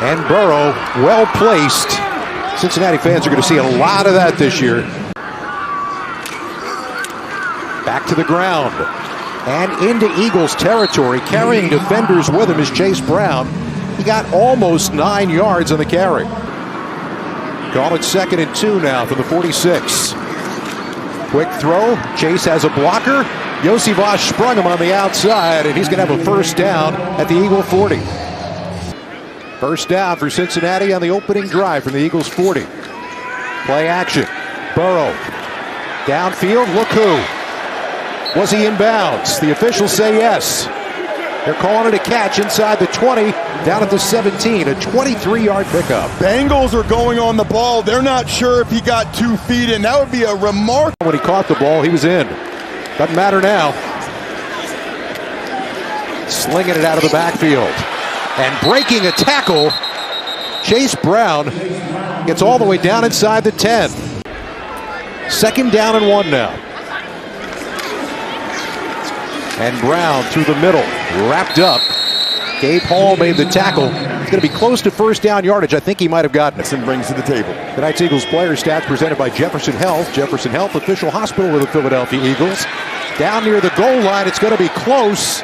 And Burrow, well placed. Cincinnati fans are going to see a lot of that this year. Back to the ground. And into Eagles territory, carrying defenders with him is Chase Brown. He got almost 9 yards on the carry. Call it 2nd and 2 now for the 46. Quick throw. Chase has a blocker. Yosivas sprung him on the outside, and he's going to have a first down at the Eagle 40. First down for Cincinnati on the opening drive from the Eagles 40. Play action. Burrow. Downfield. Look who. Was he in bounds? The officials say yes. They're calling it a catch inside the 20, down at the 17, a 23-yard pickup. Bengals are going on the ball. They're not sure if he got 2 feet in. That would be a remarkable. When he caught the ball, he was in. Doesn't matter now. Slinging it out of the backfield. And breaking a tackle. Chase Brown gets all the way down inside the 10. 2nd down and 1 now. And Brown through the middle, wrapped up. Gabe Hall made the tackle. It's going to be close to first down yardage. I think he might have gotten it. And brings to the table. Tonight's Eagles player stats presented by Jefferson Health. Jefferson Health, official hospital of the Philadelphia Eagles. Down near the goal line, it's going to be close.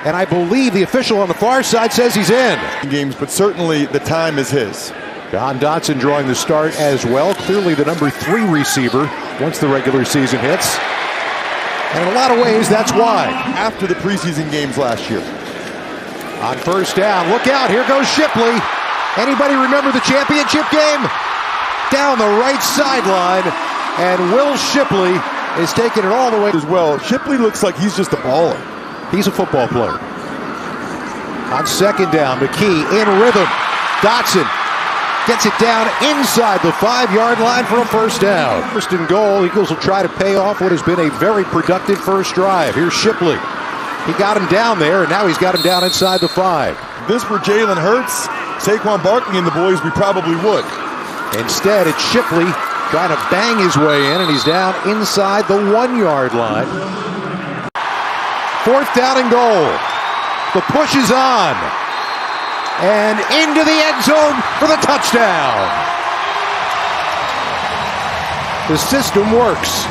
And I believe the official on the far side says he's in. Games, but certainly the time is his. Don Dotson drawing the start as well. Clearly the number 3 receiver once the regular season hits. And in a lot of ways, that's why. After the preseason games last year. On first down, look out, here goes Shipley. Anybody remember the championship game? Down the right sideline, and Will Shipley is taking it all the way as well. Shipley looks like he's just a baller. He's a football player. On 2nd down, McKee in rhythm. Dotson gets it down inside the 5-yard line for a first down. First and goal, Eagles will try to pay off what has been a very productive first drive. Here's Shipley. He got him down there, and now he's got him down inside the 5. If this were Jalen Hurts, Saquon Barkley and the boys, we probably would. Instead, it's Shipley trying to bang his way in, and he's down inside the 1-yard line. 4th down and goal. The push is on. And into the end zone for the touchdown. The system works.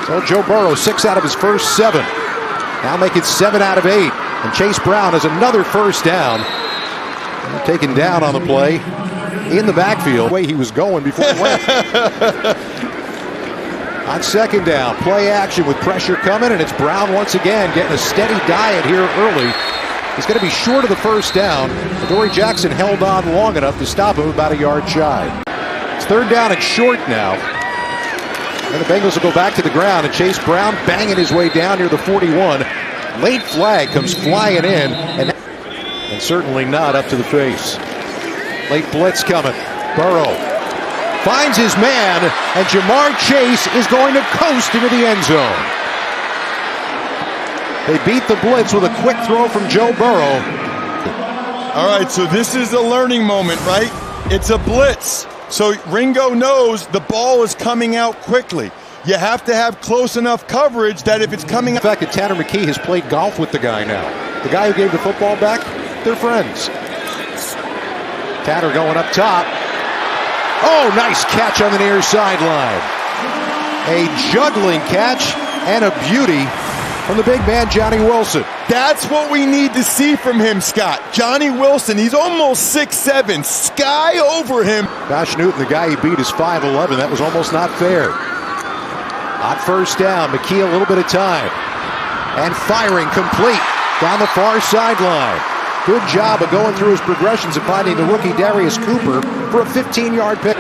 So Joe Burrow, 6 out of his first 7. Now make it 7 out of 8. And Chase Brown has another first down. Taken down on the play in the backfield. The way he was going before he went. On 2nd down, play action with pressure coming, and it's Brown once again getting a steady diet here early. He's going to be short of the first down. Adoree Jackson held on long enough to stop him about a yard shy. It's 3rd down and short now. And the Bengals will go back to the ground, and Chase Brown banging his way down near the 41. Late flag comes flying in, and certainly not up to the face. Late blitz coming. Burrow finds his man, and Jamar Chase is going to coast into the end zone. They beat the blitz with a quick throw from Joe Burrow. All right, so this is a learning moment, right? It's a blitz. So Ringo knows the ball is coming out quickly. You have to have close enough coverage that if it's coming out. In fact, that Tanner McKee has played golf with the guy now. The guy who gave the football back, they're friends. Tanner going up top. Oh, nice catch on the near sideline. A juggling catch and a beauty from the big man, Johnny Wilson. That's what we need to see from him, Scott. Johnny Wilson, he's almost 6'7", sky over him. Josh Newton, the guy he beat, is 5'11". That was almost not fair. On first down, McKee a little bit of time. And firing complete down the far sideline. Good job of going through his progressions and finding the rookie Darius Cooper for a 15-yard pick.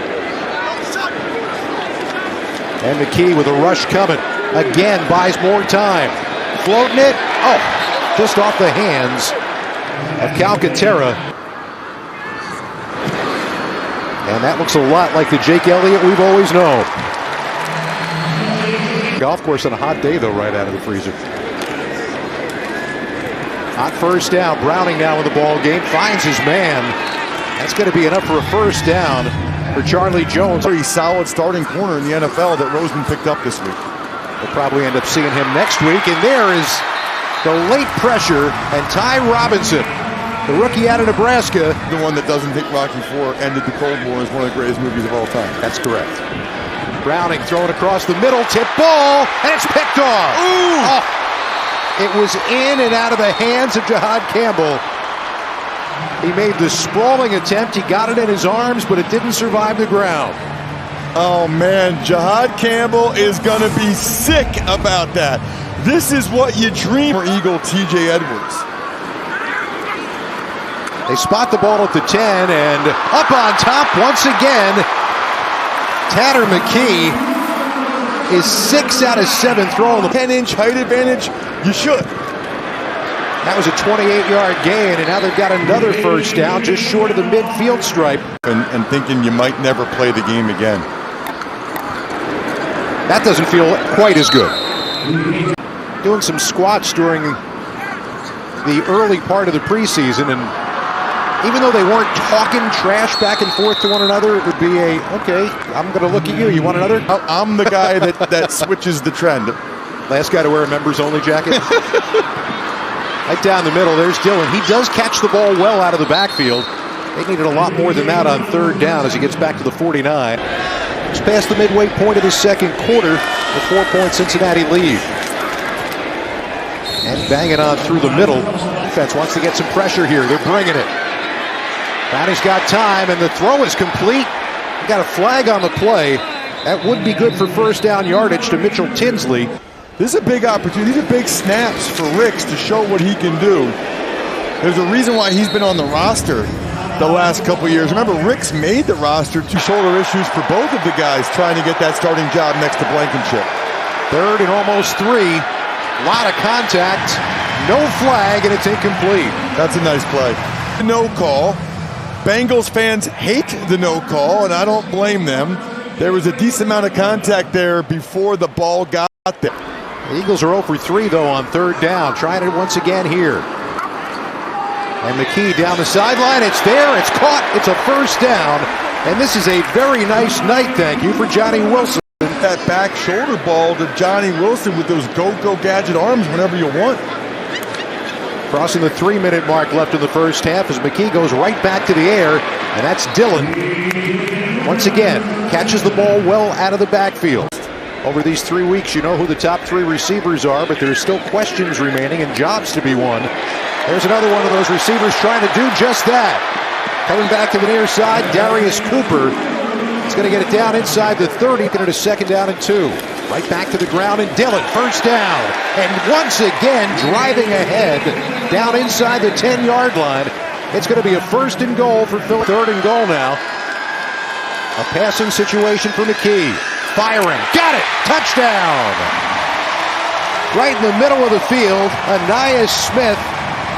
And McKee with a rush coming. Again, buys more time. Floating it. Oh, just off the hands of Calcaterra. And that looks a lot like the Jake Elliott we've always known. Golf course on a hot day, though, right out of the freezer. On first down, Browning now in the ball game, finds his man. That's going to be enough for a first down for Charlie Jones. Pretty solid starting corner in the NFL that Roseman picked up this week. We'll probably end up seeing him next week, and there is The late pressure, and Ty Robinson, the rookie out of Nebraska. The one that doesn't think Rocky IV ended the Cold War is one of the greatest movies of all time. That's correct. Browning throwing across the middle, tip ball, and it's picked off. Ooh! Oh, it was in and out of the hands of Jahad Campbell. He made the sprawling attempt. He got it in his arms, but it didn't survive the ground. Oh, man, Jahad Campbell is going to be sick about that. This is what you dream for Eagle T.J. Edwards. They spot the ball at the 10, and up on top once again, Tanner McKee is 6 out of 7 throwing the 10-inch height advantage. You should. That was a 28-yard gain, and now they've got another first down just short of the midfield stripe. And thinking you might never play the game again. That doesn't feel quite as good. Doing some squats during the early part of the preseason, and even though they weren't talking trash back and forth to one another, it would be a, okay, I'm going to look at you. You want another? I'm the guy that switches the trend. Last guy to wear a members-only jacket. Right down the middle, there's Dillon. He does catch the ball well out of the backfield. They needed a lot more than that on third down as he gets back to the 49. It's past the midway point of the second quarter, the 4-point Cincinnati lead. And banging on through the middle. Defense wants to get some pressure here. They're bringing it. Browning's got time, and the throw is complete. He got a flag on the play. That would be good for first down yardage to Mitchell Tinsley. This is a big opportunity. These are big snaps for Ricks to show what he can do. There's a reason why he's been on the roster the last couple years. Remember, Ricks made the roster to shoulder issues for both of the guys trying to get that starting job next to Blankenship. Third and almost 3. A lot of contact. No flag, and it's incomplete. That's a nice play. No call. Bengals fans hate the no call, and I don't blame them. There was a decent amount of contact there before the ball got there. The Eagles are 0 for 3, though, on third down. Trying it once again here. And McKee down the sideline. It's there. It's caught. It's a first down. And this is a very nice night, thank you, for Johnny Wilson. That back shoulder ball to Johnny Wilson with those go-go gadget arms whenever you want. Crossing the 3-minute mark left in the first half as McKee goes right back to the air. And that's Dillon. Once again, catches the ball well out of the backfield. Over these 3 weeks, you know who the top 3 receivers are, but there's still questions remaining and jobs to be won. There's another one of those receivers trying to do just that. Coming back to the near side, Darius Cooper. He's going to get it down inside the 30, getting it a second down and 2. Right back to the ground, and Dillon, first down. And once again, driving ahead down inside the 10-yard line. It's going to be a first and goal for Philly. Third and goal now. A passing situation for McKee. Firing. Got it. Touchdown. Right in the middle of the field, Ainias Smith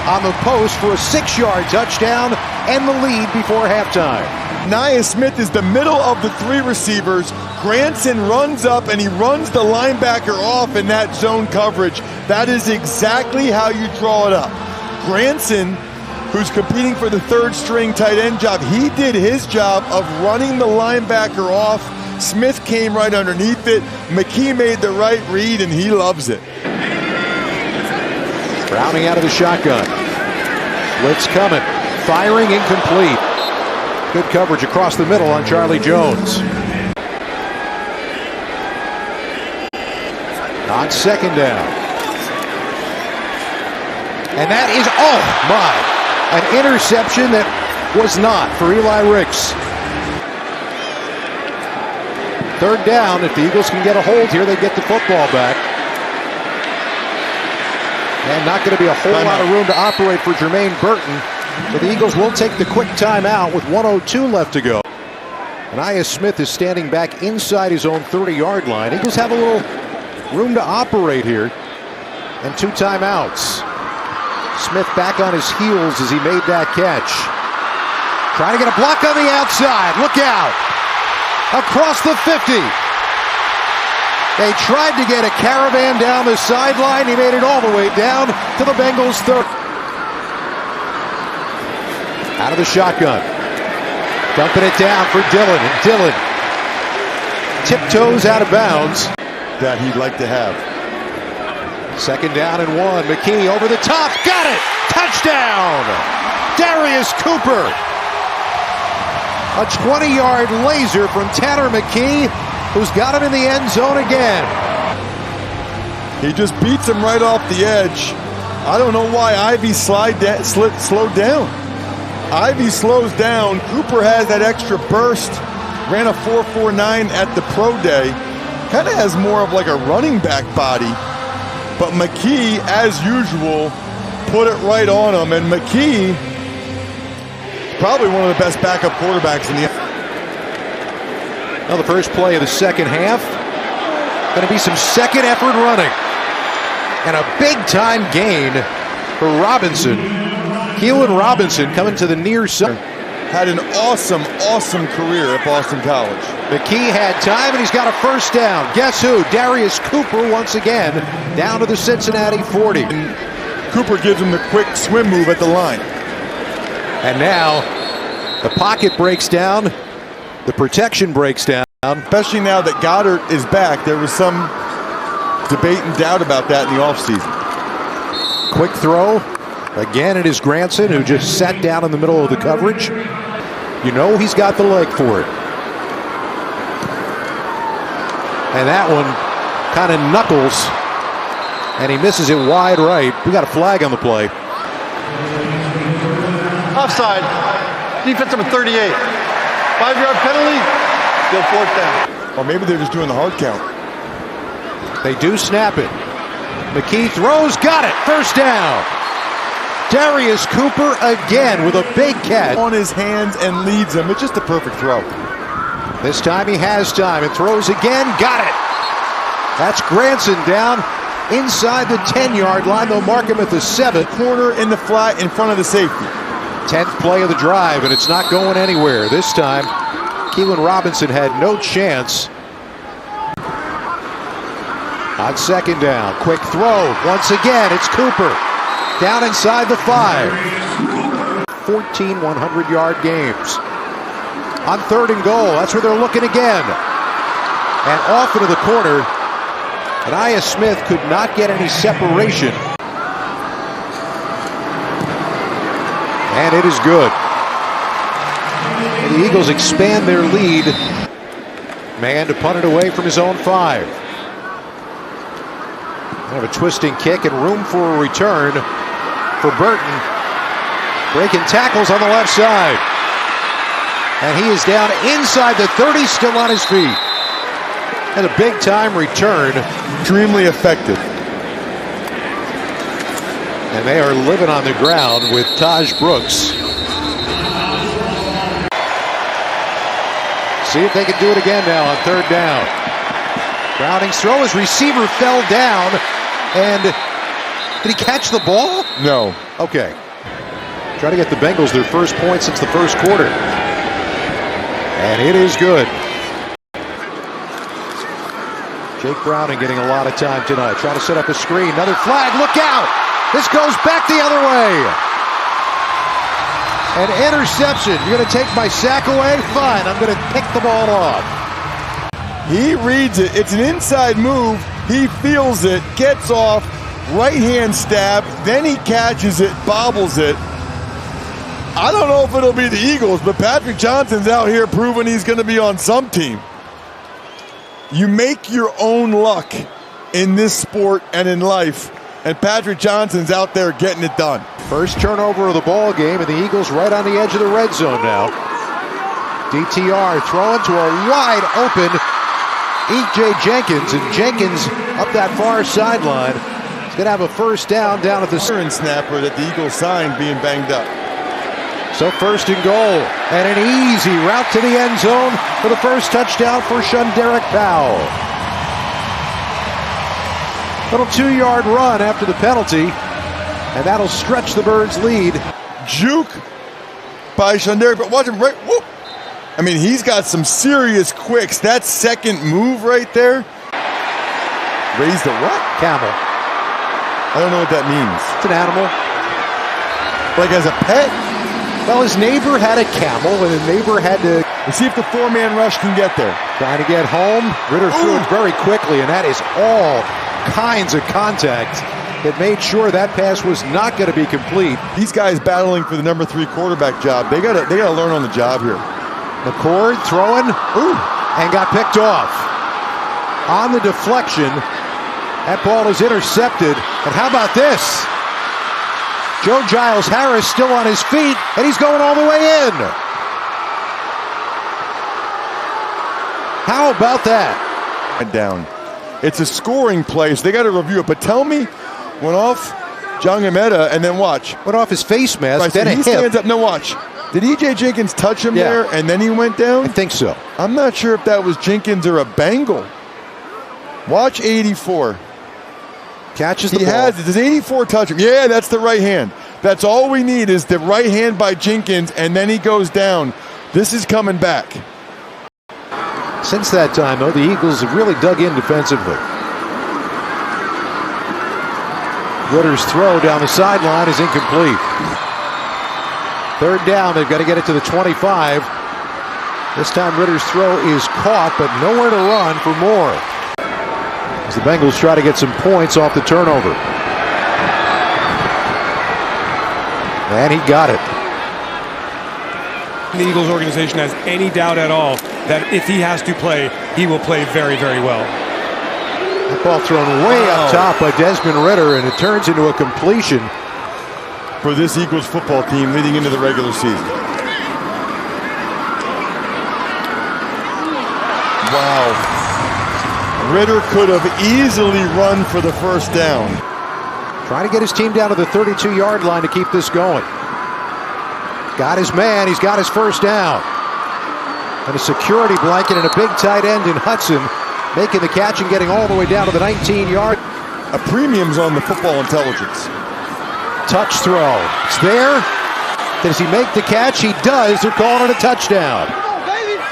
on the post for a 6-yard touchdown and the lead before halftime. Ainias Smith is the middle of the 3 receivers. Granson runs up and he runs the linebacker off in that zone coverage. That is exactly how you draw it up. Granson, who's competing for the 3rd string tight end job, he did his job of running the linebacker off. Smith came right underneath it. McKee made the right read, and he loves it. Browning out of the shotgun. Blitz coming. Firing incomplete. Good coverage across the middle on Charlie Jones. On second down. And that is, oh my, an interception that was not for Eli Ricks. Third down, if the Eagles can get a hold here, they get the football back. And not going to be a whole lot of room to operate for Jermaine Burton. But the Eagles will take the quick timeout with 1:02 left to go. Ainias Smith is standing back inside his own 30-yard line. Eagles have a little room to operate here. And 2 timeouts. Smith back on his heels as he made that catch. Trying to get a block on the outside. Look out. Across the 50. They tried to get a caravan down the sideline. He made it all the way down to the Bengals' 30. Out of the shotgun. Dumping it down for Dillon. And Dillon tiptoes out of bounds. That he'd like to have. Second down and 1. McKee over the top. Got it. Touchdown. Darius Cooper. A 20-yard laser from Tanner McKee, who's got him in the end zone again. He just beats him right off the edge. I don't know why Ivy slowed down. Ivy slows down. Cooper has that extra burst. Ran a 4.49 at the pro day. Kind of has more of like a running back body. But McKee, as usual, put it right on him. And McKee, probably one of the best backup quarterbacks in the NFL. Now the first play of the second half. Going to be some second effort running. And a big-time gain for Robinson. Keelan Robinson coming to the near side. Had an awesome career at Boston College. McKee had time, and he's got a first down. Guess who? Darius Cooper once again down to the Cincinnati 40. And Cooper gives him the quick swim move at the line. And now the pocket breaks down. The protection breaks down. Especially now that Goddard is back. There was some debate and doubt about that in the offseason. Quick throw. Again, it is Granson, who just sat down in the middle of the coverage. You know he's got the leg for it. And that one kind of knuckles. And he misses it wide right. We got a flag on the play. Offside. Defense number 38. 5-yard penalty. Still fourth down. Or maybe they're just doing the hard count. They do snap it. McKee throws. Got it. First down. Darius Cooper again with a big catch. On his hands and leads him. It's just a perfect throw. This time he has time and throws again. Got it. That's Granson down inside the 10-yard line. They'll mark him at the 7th. Corner in the flat in front of the safety. 10th play of the drive, and it's not going anywhere. This time, Keelan Robinson had no chance. On second down, quick throw. Once again, it's Cooper. Down inside the 5. 14 100-yard games. On third and goal, that's where they're looking again. And off into the corner. And Aya Smith could not get any separation. And it is good. And the Eagles expand their lead. Man to punt it away from his own 5. Kind of a twisting kick and room for a return for Burton. Breaking tackles on the left side. And he is down inside the 30, still on his feet. And a big-time return. Extremely effective. And they are living on the ground with Taj Brooks. See if they can do it again now on third down. Browning's throw, his receiver fell down. And did he catch the ball? No. Okay. Trying to get the Bengals their first point since the first quarter. And it is good. Jake Browning getting a lot of time tonight. Trying to set up a screen. Another flag. Look out! This goes back the other way. An interception. You're going to take my sack away? Fine. I'm going to pick the ball off. He reads it. It's an inside move. He feels it, gets off, right hand stab, then he catches it, bobbles it. I don't know if it'll be the Eagles, but Patrick Johnson's out here proving he's going to be on some team. You make your own luck in this sport and in life, and Patrick Johnson's out there getting it done. First turnover of the ball game, and the Eagles right on the edge of the red zone now. DTR throwing to a wide open E.J. Jenkins, and Jenkins up that far sideline. He's going to have a first down at the snapper that the Eagles signed being banged up. So first and goal, and an easy route to the end zone for the first touchdown for Shunderek Powell. Little 2-yard run after the penalty, and that'll stretch the Birds' lead. Juke by Shunderek, but watch him right. Whoop. I mean, he's got some serious quicks. That second move right there. Raised a what? Camel. I don't know what that means. It's an animal. Like as a pet? Well, his neighbor had a camel, and the neighbor had to... Let's see if the 4-man rush can get there. Trying to get home. Ritter threw it very quickly, and that is all kinds of contact that made sure that pass was not going to be complete. These guys battling for the number 3 quarterback job. They gotta learn on the job here. McCord throwing, and got picked off. On the deflection, that ball is intercepted. And how about this? Joe Giles Harris still on his feet, and he's going all the way in. How about that? And down. It's a scoring play, so they got to review it. But tell me, went off John Gametta, and then watch. Went off his face mask, Right, then so a he hip. stands up. No, watch. Did E.J. Jenkins touch him there, and then he went down? I think so. I'm not sure if that was Jenkins or a Bengal. Watch 84. Catches the He ball. has it. Does 84 touch him? Yeah, that's the right hand. That's all we need is the right hand by Jenkins, and then he goes down. This is coming back. Since that time, though, the Eagles have really dug in defensively. Ritter's throw down the sideline is incomplete. 3rd down, they've got to get it to the 25. This time Ritter's throw is caught, but nowhere to run for more. As the Bengals try to get some points off the turnover. And he got it. The Eagles organization has any doubt at all that if he has to play, he will play very, very well. That ball thrown way up top by Desmond Ridder, and it turns into a completion For this Eagles football team leading into the regular season. Wow. Ridder could have easily run for the first down. Trying to get his team down to the 32-yard line to keep this going. Got his man. He's got his first down. And a security blanket and a big tight end in Hudson making the catch and getting all the way down to the 19-yard. A premium's on the football intelligence. Touch throw. It's there. Does he make the catch? He does. They're calling it a touchdown.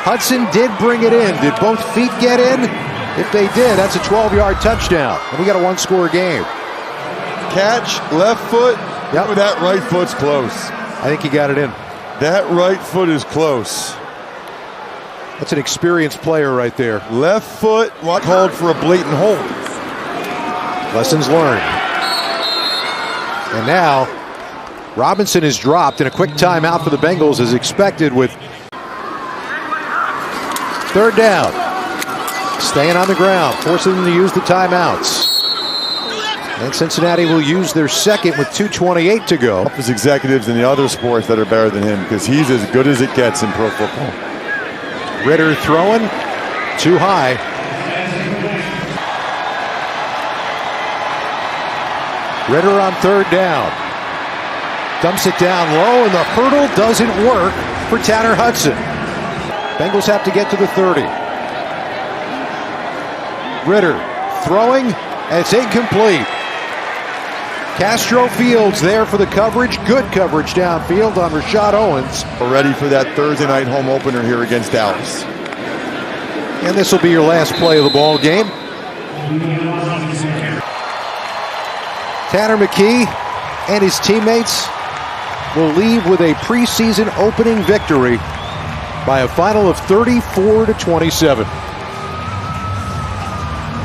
Hudson did bring it in. Did both feet get in? If they did, that's a 12-yard touchdown. And we got a one-score game. Catch, left foot. Yep. Oh, that right foot's close. I think he got it in. That right foot is close. That's an experienced player right there. Left foot called for a blatant hold. Lessons learned. And now, Robinson is dropped, and a quick timeout for the Bengals as expected with 3rd down. Staying on the ground, forcing them to use the timeouts. And Cincinnati will use their second with 2:28 to go. His executives in the other sports that are better than him because he's as good as it gets in pro football. Ridder throwing, too high. Ridder on 3rd down. Dumps it down low, and the hurdle doesn't work for Tanner Hudson. Bengals have to get to the 30. Ridder throwing, and it's incomplete. Castro Fields there for the coverage. Good coverage downfield on Rashad Owens. We're ready for that Thursday night home opener here against Dallas. And this will be your last play of the ball game. Tanner McKee and his teammates will leave with a preseason opening victory by a final of 34-27.